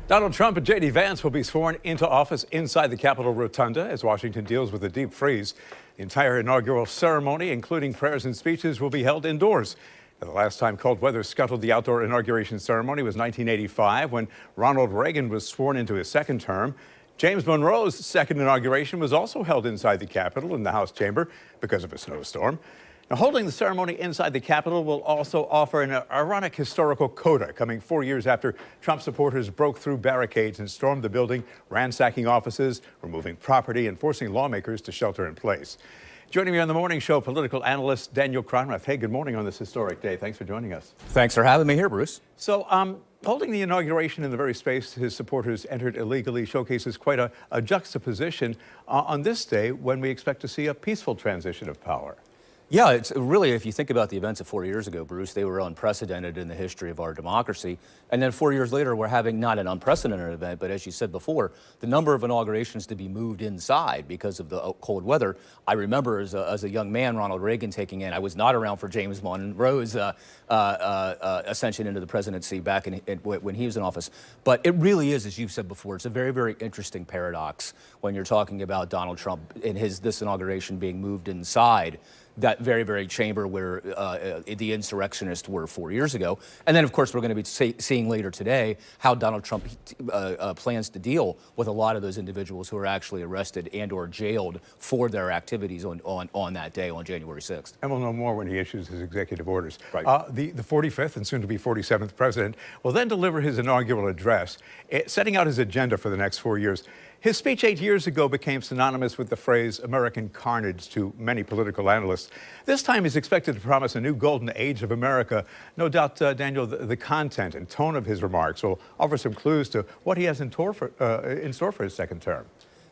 Donald Trump and J.D. Vance will be sworn into office inside the Capitol Rotunda as Washington deals with a deep freeze. The entire inaugural ceremony, including prayers and speeches, will be held indoors. Now, the last time cold weather scuttled the outdoor inauguration ceremony was 1985, when Ronald Reagan was sworn into his second term. James Monroe's second inauguration was also held inside the Capitol in the House chamber because of a snowstorm. Now, holding the ceremony inside the Capitol will also offer an ironic historical coda, coming 4 years after Trump supporters broke through barricades and stormed the building, ransacking offices, removing property, and forcing lawmakers to shelter in place. Joining me on the morning show, political analyst Daniel Cronrath. Hey, good morning on this historic day. Thanks for joining us. Thanks for having me here, Bruce. So, holding the inauguration in the very space his supporters entered illegally showcases quite a juxtaposition on this day when we expect to see a peaceful transition of power. Yeah, it's really, if you think about the events of 4 years ago, Bruce, they were unprecedented in the history of our democracy. And then 4 years later, we're having not an unprecedented event, but as you said before, the number of inaugurations to be moved inside because of the cold weather. I remember as a young man, Ronald Reagan taking in, I was not around for James Monroe's ascension into the presidency back when he was in office. But it really is, as you've said before, it's a very, very interesting paradox when you're talking about Donald Trump and this inauguration being moved inside that very, very chamber where the insurrectionists were 4 years ago. And then, of course, we're going to be seeing later today how Donald Trump plans to deal with a lot of those individuals who are actually arrested and or jailed for their activities on that day, on January 6th. And we'll know more when he issues his executive orders. Right. The 45th and soon to be 47th president will then deliver his inaugural address, setting out his agenda for the next 4 years. His speech 8 years ago became synonymous with the phrase American carnage to many political analysts. This time he's expected to promise a new golden age of America. No doubt, Daniel, the content and tone of his remarks will offer some clues to what he has in store for his second term.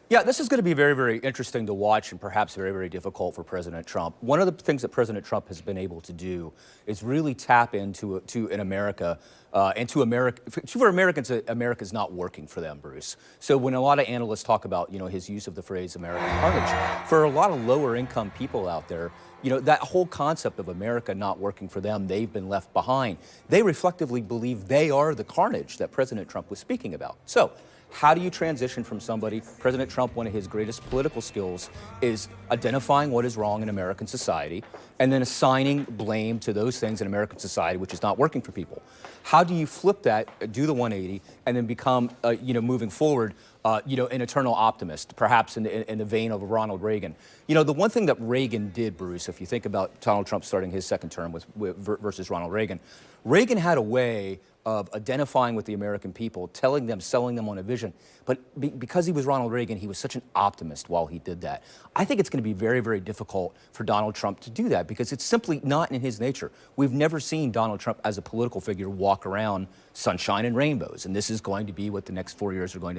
Yeah, this is going to be very, very interesting to watch and perhaps very, very difficult for President Trump. One of the things that President Trump has been able to do is really tap into an America for Americans, America's not working for them, Bruce. So when a lot of analysts talk about, his use of the phrase American carnage, for a lot of lower income people out there, that whole concept of America not working for them, they've been left behind. They reflectively believe they are the carnage that President Trump was speaking about. So how do you transition from somebody? President Trump, one of his greatest political skills is identifying what is wrong in American society and then assigning blame to those things in American society which is not working for people. How do you flip that, do the 180, and then become, moving forward, an eternal optimist, perhaps in the vein of Ronald Reagan? The one thing that Reagan did, Bruce, if you think about Donald Trump starting his second term versus Ronald Reagan, Reagan had a way of identifying with the American people, telling them, selling them on a vision. But because he was Ronald Reagan, he was such an optimist while he did that. I think it's going to be very, very difficult for Donald Trump to do that because it's simply not in his nature. We've never seen Donald Trump as a political figure walk around sunshine and rainbows, and this is going to be what the next 4 years are going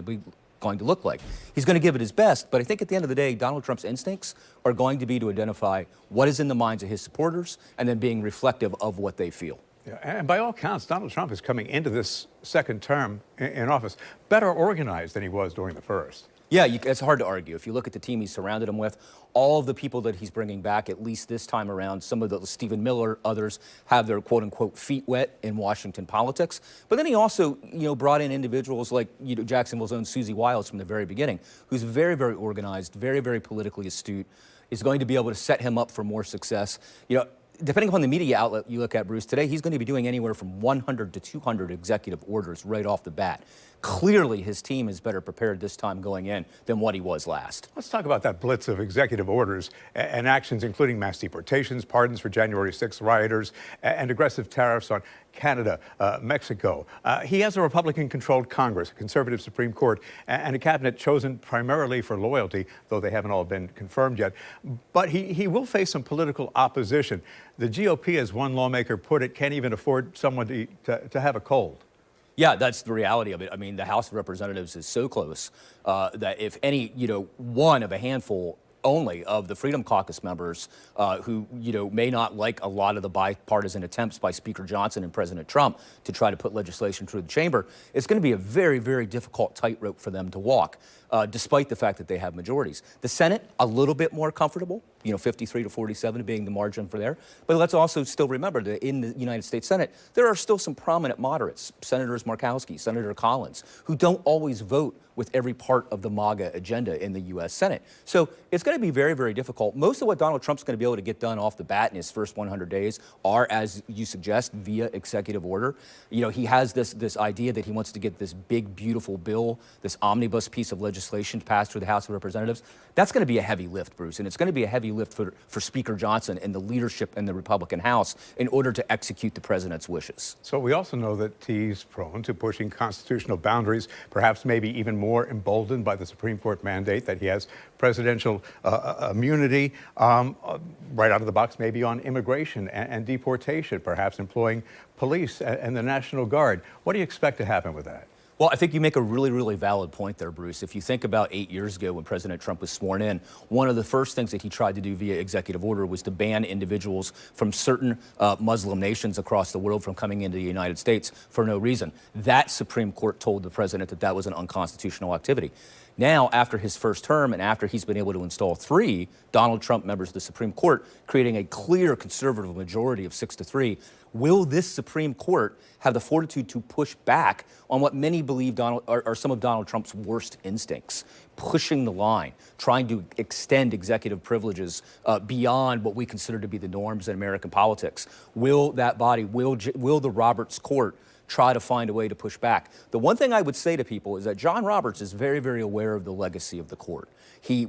to look like. He's going to give it his best, but I think at the end of the day, Donald Trump's instincts are going to be to identify what is in the minds of his supporters and then being reflective of what they feel. Yeah, and by all counts, Donald Trump is coming into this second term in office better organized than he was during the first. Yeah, it's hard to argue. If you look at the team he's surrounded him with, all of the people that he's bringing back, at least this time around, some of the Stephen Miller, others have their quote-unquote feet wet in Washington politics. But then he also, brought in individuals like, Jacksonville's own Susie Wiles from the very beginning, who's very, very organized, very, very politically astute, is going to be able to set him up for more success. Depending upon the media outlet you look at, Bruce, today he's going to be doing anywhere from 100 to 200 executive orders right off the bat. Clearly, his team is better prepared this time going in than what he was last. Let's talk about that blitz of executive orders and actions, including mass deportations, pardons for January 6th rioters, and aggressive tariffs on Canada, Mexico. He has a Republican-controlled Congress, a conservative Supreme Court, and a cabinet chosen primarily for loyalty, though they haven't all been confirmed yet. But he will face some political opposition. The GOP, as one lawmaker put it, can't even afford someone to have a cold. Yeah, that's the reality of it. I mean, the House of Representatives is so close that if any, one of a handful only of the Freedom Caucus members who, may not like a lot of the bipartisan attempts by Speaker Johnson and President Trump to try to put legislation through the chamber, it's going to be a very, very difficult tightrope for them to walk. despite the fact that they have majorities. The Senate, a little bit more comfortable, 53 to 47 being the margin for there. But let's also still remember that in the United States Senate, there are still some prominent moderates, Senators Murkowski, Senator Collins, who don't always vote with every part of the MAGA agenda in the U.S. Senate. So it's going to be very, very difficult. Most of what Donald Trump's going to be able to get done off the bat in his first 100 days are, as you suggest, via executive order. He has this idea that he wants to get this big, beautiful bill, this omnibus piece of legislation passed through the House of Representatives. That's going to be a heavy lift, Bruce, and it's going to be a heavy lift for Speaker Johnson and the leadership in the Republican House in order to execute the president's wishes. So we also know that he's prone to pushing constitutional boundaries, perhaps maybe even more emboldened by the Supreme Court mandate that he has presidential immunity, right out of the box, maybe on immigration and deportation, perhaps employing police and the National Guard. What do you expect to happen with that? Well, I think you make a really, really valid point there, Bruce. If you think about 8 years ago when President Trump was sworn in, one of the first things that he tried to do via executive order was to ban individuals from certain Muslim nations across the world from coming into the United States for no reason. That Supreme Court told the president that that was an unconstitutional activity. Now, after his first term and after he's been able to install 3 Donald Trump members of the Supreme Court, creating a clear conservative majority of 6-3, will this Supreme Court have the fortitude to push back on what many believe are some of Donald Trump's worst instincts, pushing the line, trying to extend executive privileges beyond what we consider to be the norms in American politics? Will that body, will the Roberts Court try to find a way to push back? The one thing I would say to people is that John Roberts is very, very aware of the legacy of the court.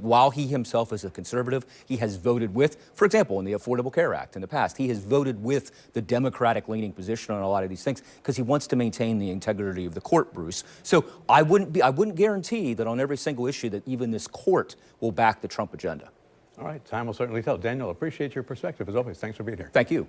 While he himself is a conservative, he has voted with, for example, in the Affordable Care Act in the past, he has voted with the Democratic-leaning position on a lot of these things because he wants to maintain the integrity of the court, Bruce. So I wouldn't guarantee that on every single issue that even this court will back the Trump agenda. All right, time will certainly tell. Daniel, appreciate your perspective as always. Thanks for being here. Thank you.